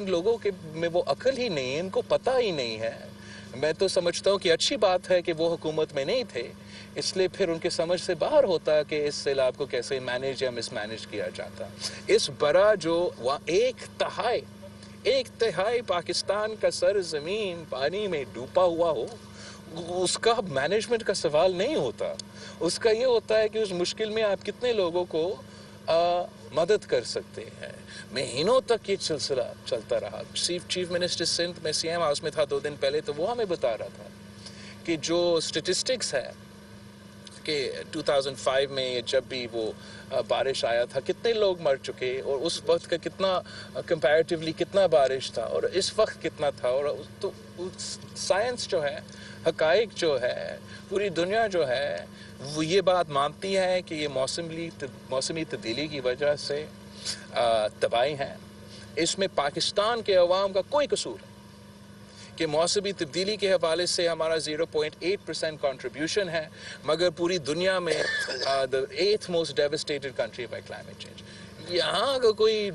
ان لوگوں کے میں وہ عقل ہی نہیں ہے، ان کو پتہ ہی نہیں ہے۔ میں تو سمجھتا ہوں کہ اچھی بات ہے کہ وہ حکومت میں نہیں تھے، اس لیے پھر ان کے سمجھ سے باہر ہوتا کہ اس سیلاب کو کیسے مینیج یا مس مینیج کیا جاتا۔ اس برا جو ایک تہائی پاکستان کا سرزمین پانی میں ڈوبا ہوا ہو، اس کا مینجمنٹ کا سوال نہیں ہوتا۔ اس کا یہ ہوتا ہے کہ اس مشکل میں آپ کتنے لوگوں کو مدد کر سکتے ہیں۔ مہینوں تک یہ سلسلہ چلتا رہا۔ چیف منسٹر سندھ میں سی ایم ہاؤس میں تھا 2 دن پہلے، تو وہ ہمیں بتا رہا تھا کہ جو سٹیٹسٹکس ہے کہ 2005 میں جب بھی وہ بارش آیا تھا کتنے لوگ مر چکے، اور اس وقت کا کتنا کمپیریٹیولی کتنا بارش تھا اور اس وقت کتنا تھا، اور تو سائنس جو ہے، حقائق جو ہے، پوری دنیا جو ہے وہ یہ بات مانتی ہے کہ یہ موسمی تبدیلی کی وجہ سے تباہی ہے۔ اس میں پاکستان کے عوام کا کوئی قصور نہیں کہ موسمی تبدیلی کے حوالے سے ہمارا 0.8% کنٹریبیوشن ہے، مگر پوری دنیا میں the 8th most devastated country by climate change۔ یہاں کا کوئی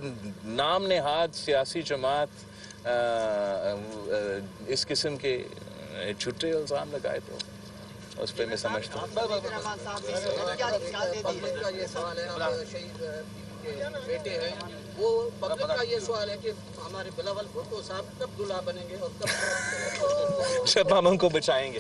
نام نہاد سیاسی جماعت اس قسم کے جھوٹے الزام لگائے تو اس پہ میں سمجھتا ہوں۔ بیٹے ہیں وہ پبلک کا یہ سوال ہے کہ ہمارے بلاول بھٹو صاحب کب دلہا بنیں گے اور کب جب ہم ان کو بچائیں گے۔